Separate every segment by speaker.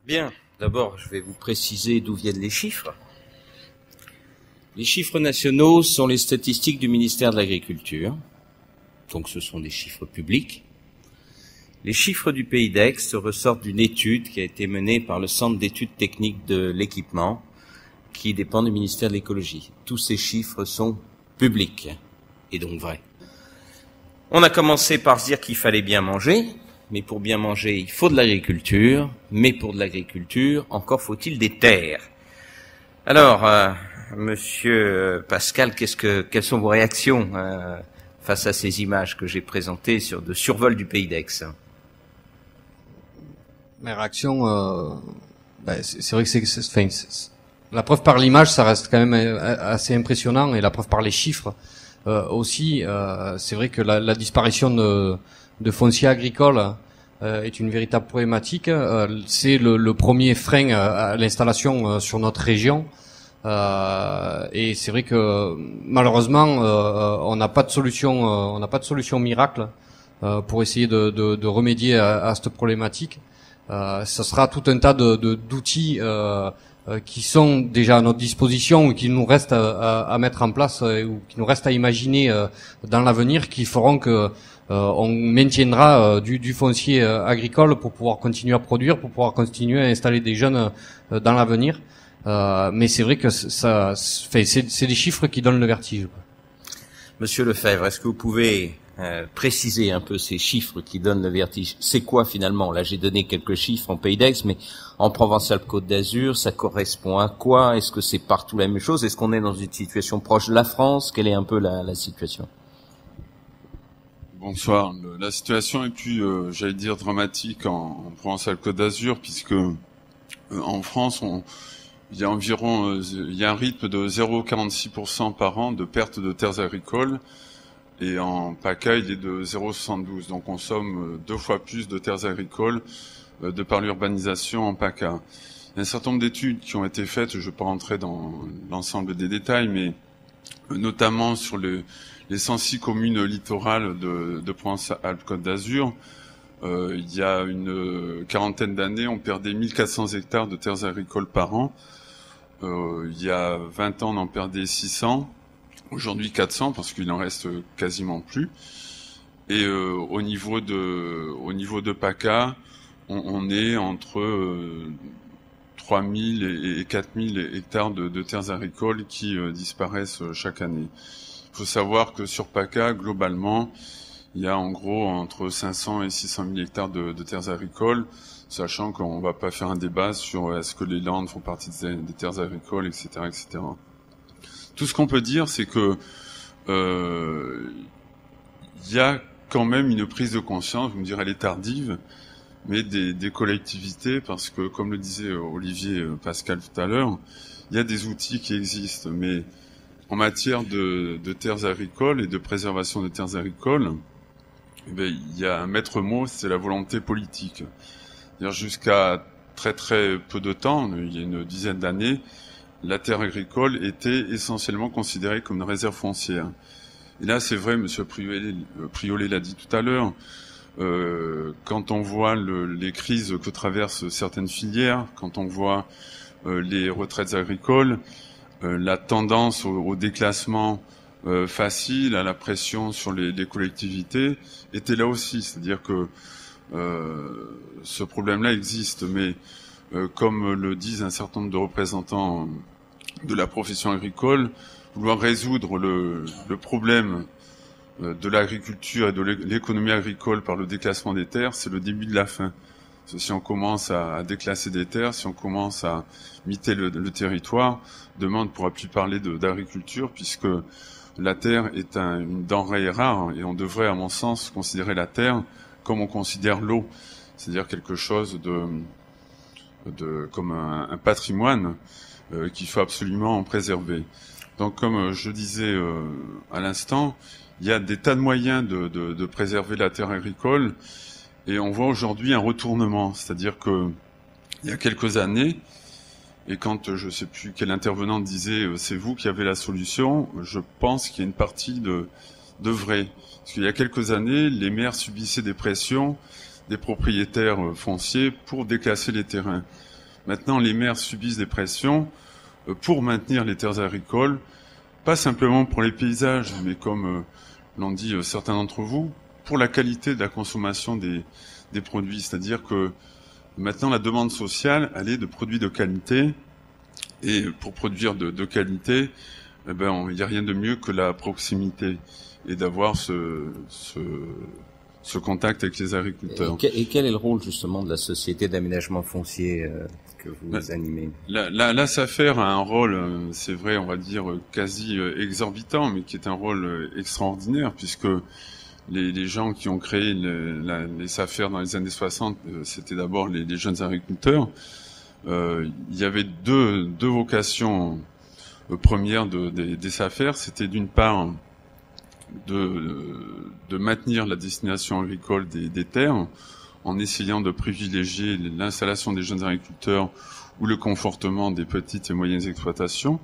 Speaker 1: Bien, d'abord, je vais vous préciser d'où viennent les chiffres. Les chiffres nationaux sont les statistiques du ministère de l'Agriculture, donc ce sont des chiffres publics. Les chiffres du Pays d'Aix ressortent d'une étude qui a été menée par le Centre d'études techniques de l'équipement, qui dépend du ministère de l'Écologie. Tous ces chiffres sont publics, et donc vrais. On a commencé par se dire qu'il fallait bien manger, mais pour bien manger, il faut de l'agriculture, mais pour de l'agriculture, encore faut-il des terres. Alors, Monsieur Pascal, quelles sont vos réactions face à ces images que j'ai présentées de survol du Pays d'Aix?
Speaker 2: Mes réactions, c'est vrai que la preuve par l'image, ça reste quand même assez impressionnant, et la preuve par les chiffres aussi. C'est vrai que la disparition de foncier agricole est une véritable problématique. C'est le premier frein à l'installation sur notre région. Et c'est vrai que malheureusement, on n'a pas de solution miracle pour essayer de remédier à cette problématique. Ça sera tout un tas d'outils qui sont déjà à notre disposition ou qui nous restent à mettre en place ou qui nous restent à imaginer dans l'avenir, qui feront que on maintiendra du foncier agricole pour pouvoir continuer à produire, pour pouvoir continuer à installer des jeunes dans l'avenir. Mais c'est vrai que c'est des chiffres qui donnent le vertige.
Speaker 1: Monsieur Lefebvre, est-ce que vous pouvez préciser un peu ces chiffres qui donnent le vertige? C'est quoi finalement? Là, j'ai donné quelques chiffres en Pays d'Aix, mais en Provence-Alpes-Côte d'Azur, ça correspond à quoi? Est-ce que c'est partout la même chose? Est-ce qu'on est dans une situation proche de la France? Quelle est un peu la situation?
Speaker 3: Bonsoir. La situation est plus, j'allais dire, dramatique en Provence-Alpes-Côte d'Azur, puisque en France, il y a un rythme de 0,46% par an de perte de terres agricoles, et en PACA, il est de 0,72. Donc on consomme 2 fois plus de terres agricoles de par l'urbanisation en PACA. Il y a un certain nombre d'études qui ont été faites, je ne vais pas rentrer dans l'ensemble des détails, mais notamment sur les 106 communes littorales de Provence-Alpes-Côte d'Azur. Il y a une quarantaine d'années, on perdait 1400 hectares de terres agricoles par an. Il y a 20 ans, on en perdait 600. Aujourd'hui, 400, parce qu'il en reste quasiment plus. Et au niveau de PACA, on est entre 3000 et 4000 hectares de terres agricoles qui disparaissent chaque année. Il faut savoir que sur PACA, globalement, il y a en gros entre 500 et 600 000 hectares de terres agricoles, sachant qu'on va pas faire un débat sur est-ce que les landes font partie des terres agricoles, etc., etc. Tout ce qu'on peut dire, c'est que il y a quand même une prise de conscience, vous me direz elle est tardive, mais des collectivités, parce que comme le disait Olivier Pascal tout à l'heure, il y a des outils qui existent, mais en matière de terres agricoles et de préservation des terres agricoles, il y a un maître mot, c'est la volonté politique. C'est-à-dire jusqu'à très très peu de temps, il y a une dizaine d'années, la terre agricole était essentiellement considérée comme une réserve foncière. Et là, c'est vrai, Monsieur Priolet l'a dit tout à l'heure, quand on voit les crises que traversent certaines filières, quand on voit les retraites agricoles, la tendance au déclassement facile, à la pression sur les collectivités, était là aussi. C'est-à-dire que ce problème-là existe, mais comme le disent un certain nombre de représentants de la profession agricole, vouloir résoudre le problème de l'agriculture et de l'économie agricole par le déclassement des terres, c'est le début de la fin. Parce que si on commence à déclasser des terres, si on commence à miter le territoire, demain on ne pourra plus parler d'agriculture, puisque la terre est une denrée rare, et on devrait, à mon sens, considérer la terre comme on considère l'eau, c'est-à-dire quelque chose comme un patrimoine qu'il faut absolument préserver. Donc, comme je disais à l'instant, il y a des tas de moyens de préserver la terre agricole, et on voit aujourd'hui un retournement, c'est-à-dire que il y a quelques années, et quand je sais plus quel intervenant disait c'est vous qui avez la solution, je pense qu'il y a une partie de vrai. Parce qu'il y a quelques années, les maires subissaient des pressions des propriétaires fonciers pour déclasser les terrains. Maintenant, les maires subissent des pressions pour maintenir les terres agricoles, pas simplement pour les paysages, mais comme l'ont dit certains d'entre vous, pour la qualité de la consommation des produits. C'est-à-dire que maintenant, la demande sociale, elle est de produits de qualité. Et pour produire de qualité, il n'y a rien de mieux que la proximité et d'avoir ce contact avec les agriculteurs.
Speaker 1: Et quel est le rôle justement de la société d'aménagement foncier que vous animez?
Speaker 3: La SAFER a un rôle, c'est vrai, on va dire quasi exorbitant, mais qui est un rôle extraordinaire, puisque les gens qui ont créé les SAFER dans les années 60, c'était d'abord les jeunes agriculteurs. Il y avait deux vocations premières des SAFER. C'était d'une part de maintenir la destination agricole des terres en essayant de privilégier l'installation des jeunes agriculteurs ou le confortement des petites et moyennes exploitations.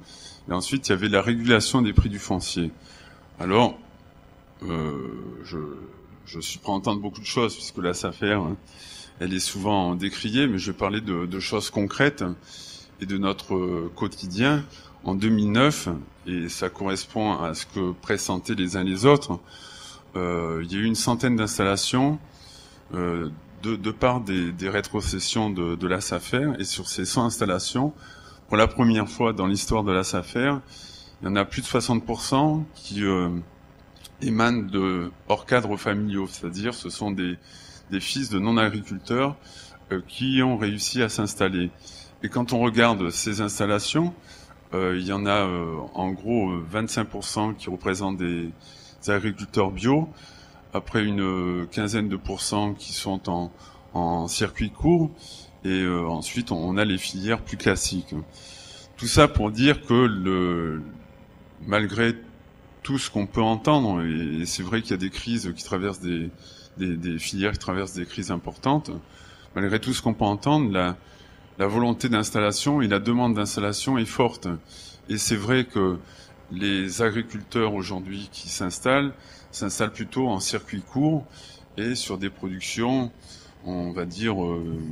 Speaker 3: Et ensuite, il y avait la régulation des prix du foncier. Alors, je suis prêt à entendre beaucoup de choses, puisque la SAFER, elle est souvent décriée, mais je vais parler de choses concrètes et de notre quotidien. En 2009, et ça correspond à ce que pressentaient les uns les autres, il y a eu une centaine d'installations de part des rétrocessions de la SAFER, et sur ces 100 installations, pour la première fois dans l'histoire de la SAFER, il y en a plus de 60% qui émanent de hors cadres familiaux, c'est-à-dire ce sont des fils de non-agriculteurs qui ont réussi à s'installer. Et quand on regarde ces installations, il y en a en gros 25% qui représentent des agriculteurs bio, après une quinzaine de pourcents qui sont en circuit court, et ensuite on a les filières plus classiques. Tout ça pour dire que malgré tout ce qu'on peut entendre, et c'est vrai qu'il y a des crises qui traversent des filières qui traversent des crises importantes, malgré tout ce qu'on peut entendre, la volonté d'installation et la demande d'installation est forte. Et c'est vrai que les agriculteurs aujourd'hui qui s'installent plutôt en circuit court et sur des productions, on va dire,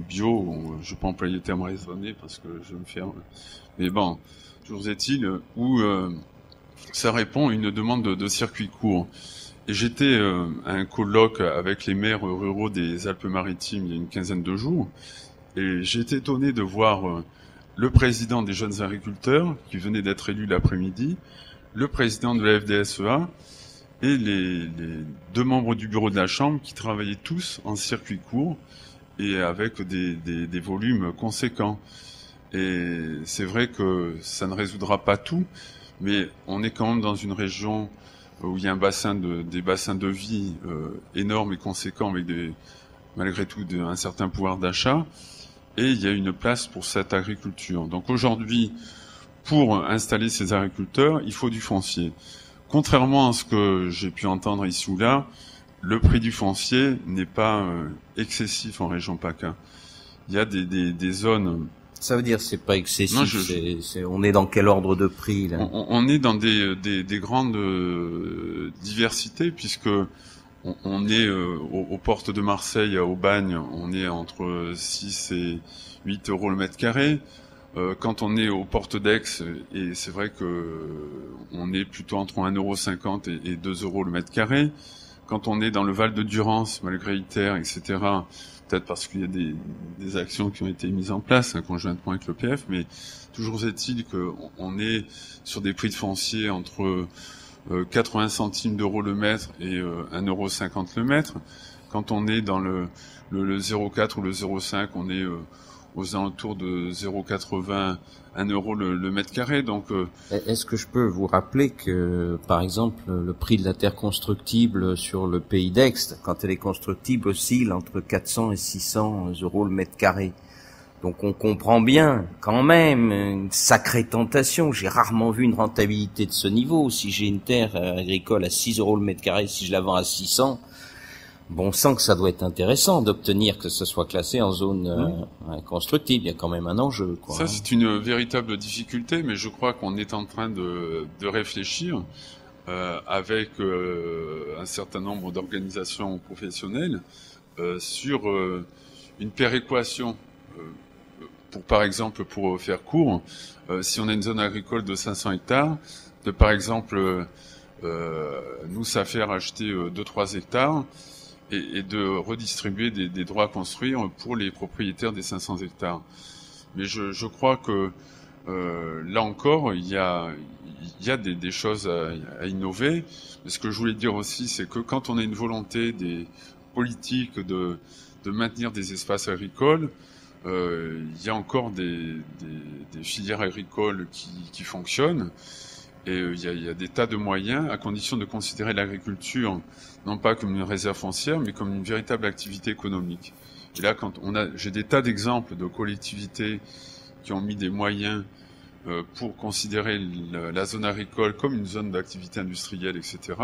Speaker 3: bio. Je ne vais pas employer le terme raisonné parce que je vais me faire... Mais bon, toujours est-il, où ça répond à une demande de circuit court. Et j'étais à un colloque avec les maires ruraux des Alpes-Maritimes il y a une quinzaine de jours, et j'ai été étonné de voir le président des jeunes agriculteurs, qui venait d'être élu l'après-midi, le président de la FDSEA, et les deux membres du bureau de la Chambre qui travaillaient tous en circuit court et avec des volumes conséquents. Et c'est vrai que ça ne résoudra pas tout, mais on est quand même dans une région où il y a des bassins de vie énormes et conséquents avec malgré tout un certain pouvoir d'achat, et il y a une place pour cette agriculture. Donc aujourd'hui, pour installer ces agriculteurs, il faut du foncier. Contrairement à ce que j'ai pu entendre ici ou là, le prix du foncier n'est pas excessif en région PACA. Il y a des zones...
Speaker 1: Ça veut dire c'est pas excessif. Non, on est dans quel ordre de prix là?
Speaker 3: On est dans des grandes diversités, puisque on est aux portes de Marseille, à Aubagne, on est entre 6 et 8 euros le mètre carré. Quand on est aux portes d'Aix, et c'est vrai que on est plutôt entre 1,50 € et 2 € le mètre carré. Quand on est dans le Val de Durance, malgré ITER, etc., peut-être parce qu'il y a des actions qui ont été mises en place conjointement avec l'EPF, mais toujours est-il qu'on est sur des prix de foncier entre 80 centimes d'euros le mètre et 1,50 € le mètre. Quand on est dans le 0,4 ou le 0,5, on est aux alentours de 0,80, 1 € le mètre carré. Donc,
Speaker 1: est-ce que je peux vous rappeler que, par exemple, le prix de la terre constructible sur le pays d'Aix, quand elle est constructible, oscille entre 400 et 600 € le mètre carré. Donc on comprend bien, quand même, une sacrée tentation. J'ai rarement vu une rentabilité de ce niveau. Si j'ai une terre agricole à 6 € le mètre carré, si je la vends à 600, bon sang que ça doit être intéressant d'obtenir que ce soit classé en zone constructible. Il y a quand même un enjeu, quoi.
Speaker 3: Ça, c'est une véritable difficulté, mais je crois qu'on est en train de réfléchir avec un certain nombre d'organisations professionnelles sur une péréquation par exemple, pour faire court, si on a une zone agricole de 500 hectares, de par exemple nous s'affaire acheter 2-3 hectares et de redistribuer des droits à construire pour les propriétaires des 500 hectares. Mais je crois que là encore, il y a des choses à innover. Mais ce que je voulais dire aussi, c'est que quand on a une volonté des politiques de maintenir des espaces agricoles, il y a encore des filières agricoles qui fonctionnent. Et il y a des tas de moyens, à condition de considérer l'agriculture non pas comme une réserve foncière, mais comme une véritable activité économique. Et là, j'ai des tas d'exemples de collectivités qui ont mis des moyens pour considérer la zone agricole comme une zone d'activité industrielle, etc.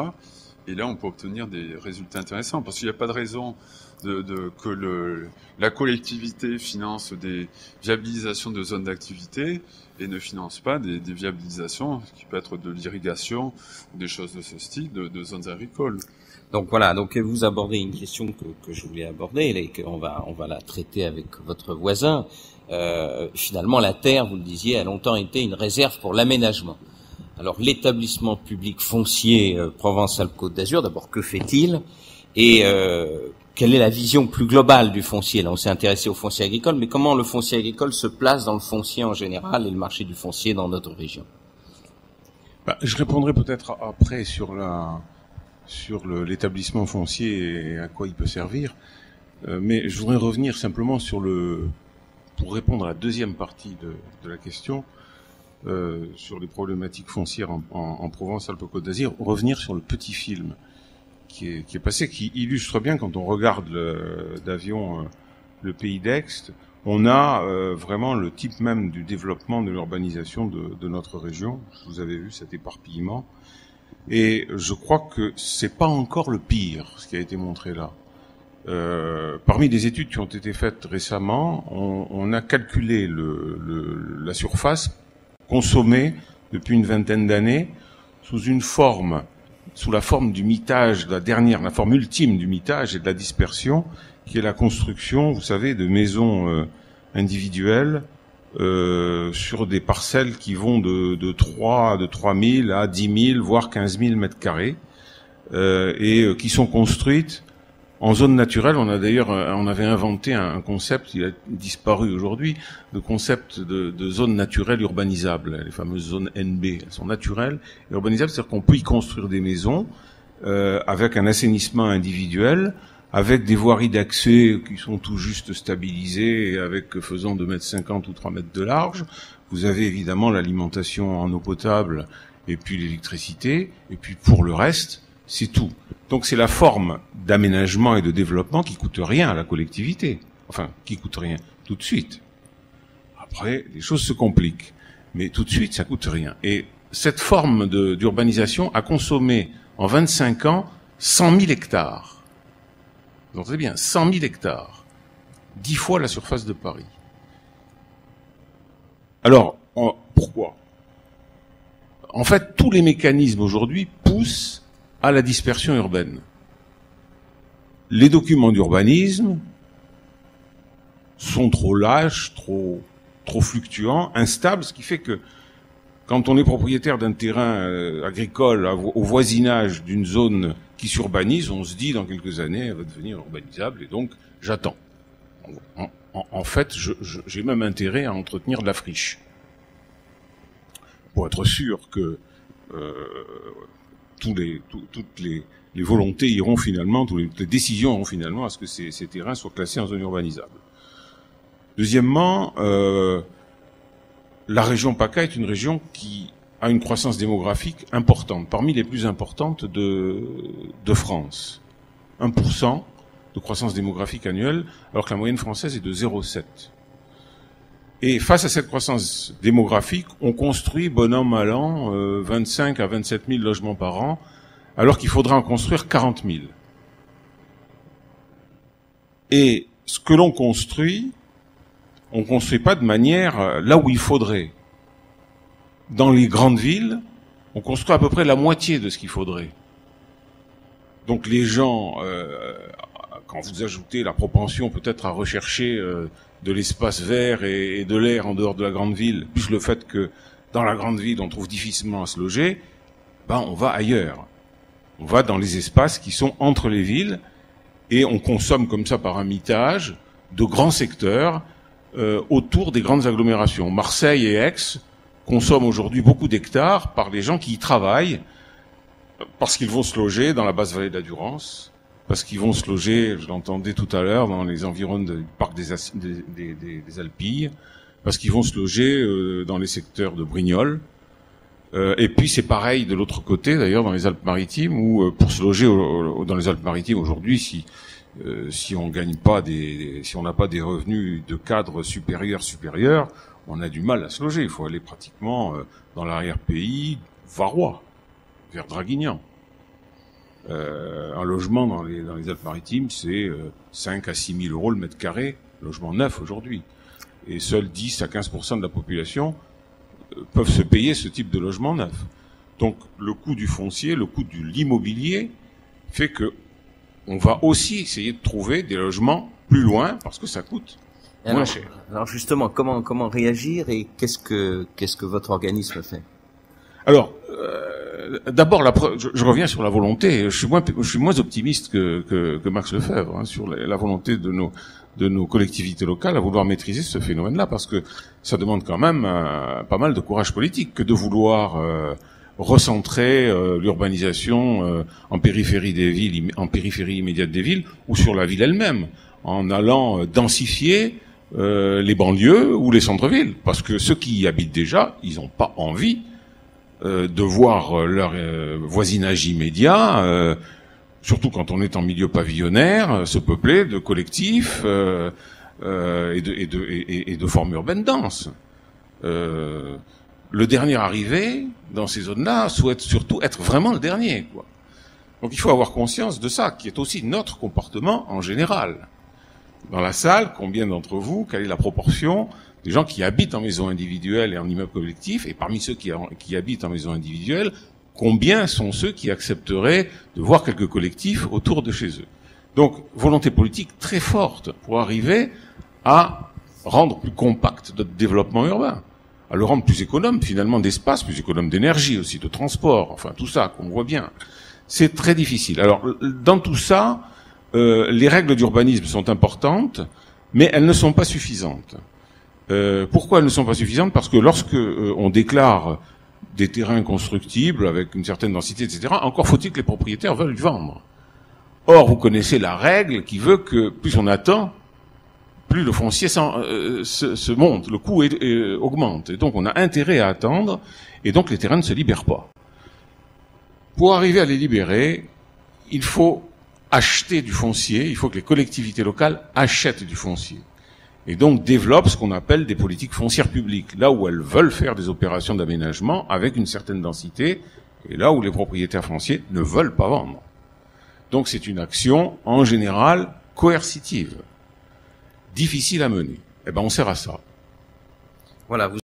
Speaker 3: Et là, on peut obtenir des résultats intéressants, parce qu'il n'y a pas de raison que la collectivité finance des viabilisations de zones d'activité et ne finance pas des viabilisations, qui peut être de l'irrigation, des choses de ce style, de zones agricoles.
Speaker 1: Donc voilà, donc vous abordez une question que je voulais aborder et qu'on va la traiter avec votre voisin. Finalement, la terre, vous le disiez, a longtemps été une réserve pour l'aménagement. Alors, l'établissement public foncier Provence-Alpes-Côte d'Azur, d'abord, que fait-il? Et quelle est la vision plus globale du foncier? Là, on s'est intéressé au foncier agricole, mais comment le foncier agricole se place dans le foncier en général et le marché du foncier dans notre région?
Speaker 4: Je répondrai peut-être après sur l'établissement foncier et à quoi il peut servir. Mais je voudrais revenir simplement pour répondre à la deuxième partie de la question, sur les problématiques foncières en Provence-Alpes-Côte d'Azur, revenir sur le petit film qui est passé, qui illustre bien, quand on regarde d'avion le pays d'Aix, on a vraiment le type même du développement de l'urbanisation de notre région. Vous avez vu cet éparpillement. Et je crois que c'est pas encore le pire, ce qui a été montré là. Parmi les études qui ont été faites récemment, on a calculé la surface consommée depuis une vingtaine d'années sous la forme du mitage, la forme ultime du mitage et de la dispersion, qui est la construction, vous savez, de maisons individuelles sur des parcelles qui vont de 3 000 à 10 000, voire 15 000 mètres carrés, et qui sont construites en zone naturelle. On avait inventé un concept, il a disparu aujourd'hui, de concept de zone naturelle urbanisable, les fameuses zones NB. Elles sont naturelles et urbanisables, c'est-à-dire qu'on peut y construire des maisons avec un assainissement individuel, avec des voiries d'accès qui sont tout juste stabilisées, et faisant 2,50 m ou 3 mètres de large. Vous avez évidemment l'alimentation en eau potable et puis l'électricité, et puis pour le reste, c'est tout. Donc c'est la forme d'aménagement et de développement qui coûte rien à la collectivité. Enfin, qui coûte rien tout de suite. Après, les choses se compliquent. Mais tout de suite, ça coûte rien. Et cette forme d'urbanisation a consommé en 25 ans 100 000 hectares. Vous entendez bien, 100 000 hectares. 10 fois la surface de Paris. Alors, pourquoi? En fait, tous les mécanismes aujourd'hui poussent à la dispersion urbaine. Les documents d'urbanisme sont trop lâches, trop fluctuants, instables, ce qui fait que quand on est propriétaire d'un terrain agricole au voisinage d'une zone qui s'urbanise, on se dit dans quelques années elle va devenir urbanisable et donc j'attends. En fait, j'ai même intérêt à entretenir de la friche pour être sûr que toutes les volontés iront finalement, toutes les décisions iront finalement à ce que ces terrains soient classés en zone urbanisable. Deuxièmement, la région PACA est une région qui a une croissance démographique importante, parmi les plus importantes de France. 1% de croissance démographique annuelle, alors que la moyenne française est de 0,7. Et face à cette croissance démographique, on construit, bon an, mal an, 25 à 27 000 logements par an, alors qu'il faudra en construire 40 000. Et ce que l'on construit, on construit pas de manière là où il faudrait. Dans les grandes villes, on construit à peu près la moitié de ce qu'il faudrait. Donc les gens, quand vous ajoutez la propension peut-être à rechercher de l'espace vert et de l'air en dehors de la grande ville, plus le fait que dans la grande ville on trouve difficilement à se loger, on va ailleurs. On va dans les espaces qui sont entre les villes et on consomme comme ça par un mitage de grands secteurs autour des grandes agglomérations. Marseille et Aix consomment aujourd'hui beaucoup d'hectares par les gens qui y travaillent, parce qu'ils vont se loger dans la basse vallée de la Durance, parce qu'ils vont se loger, je l'entendais tout à l'heure, dans les environs du parc des Alpilles, parce qu'ils vont se loger dans les secteurs de Brignoles. Et puis c'est pareil de l'autre côté, d'ailleurs, dans les Alpes-Maritimes, où pour se loger dans les Alpes-Maritimes aujourd'hui, si on gagne pas si on n'a pas des revenus de cadre supérieur, on a du mal à se loger. Il faut aller pratiquement dans l'arrière-pays, varois, vers Draguignan. Un logement dans les Alpes-Maritimes, c'est 5 à 6 000 euros le mètre carré, logement neuf aujourd'hui. Et seuls 10 à 15% de la population peuvent se payer ce type de logement neuf. Donc le coût du foncier, le coût de l'immobilier fait que on va aussi essayer de trouver des logements plus loin parce que ça coûte moins cher.
Speaker 1: Alors justement, comment réagir et qu'est-ce que votre organisme fait? Alors,
Speaker 4: d'abord, je reviens sur la volonté. Je suis moins optimiste que Max Lefebvre sur la volonté de nos collectivités locales à vouloir maîtriser ce phénomène-là, parce que ça demande quand même pas mal de courage politique que de vouloir recentrer l'urbanisation en périphérie des villes, en périphérie immédiate des villes, ou sur la ville elle-même, en allant densifier les banlieues ou les centres-villes, parce que ceux qui y habitent déjà, ils n'ont pas envie de voir leur voisinage immédiat, surtout quand on est en milieu pavillonnaire, se peupler de collectifs et de formes urbaines denses. Le dernier arrivé dans ces zones-là souhaite surtout être vraiment le dernier, quoi. Donc il faut avoir conscience de ça, qui est aussi notre comportement en général. Dans la salle, combien d'entre vous, quelle est la proportion des gens qui habitent en maison individuelle et en immeuble collectif, et parmi ceux qui habitent en maison individuelle, combien sont ceux qui accepteraient de voir quelques collectifs autour de chez eux? Donc, volonté politique très forte pour arriver à rendre plus compact notre développement urbain, à le rendre plus économe finalement d'espace, plus économe d'énergie aussi, de transport, enfin tout ça qu'on voit bien. C'est très difficile. Alors, dans tout ça, les règles d'urbanisme sont importantes, mais elles ne sont pas suffisantes. Pourquoi elles ne sont pas suffisantes? Parce que lorsque on déclare des terrains constructibles avec une certaine densité, etc., encore faut-il que les propriétaires veulent vendre. Or, vous connaissez la règle qui veut que plus on attend, plus le foncier se monte, le coût augmente. Et donc on a intérêt à attendre, et donc les terrains ne se libèrent pas. Pour arriver à les libérer, il faut acheter du foncier, il faut que les collectivités locales achètent du foncier. Et donc développent ce qu'on appelle des politiques foncières publiques, là où elles veulent faire des opérations d'aménagement avec une certaine densité, et là où les propriétaires fonciers ne veulent pas vendre. Donc c'est une action, en général, coercitive, difficile à mener. Eh ben on sert à ça.
Speaker 1: Voilà.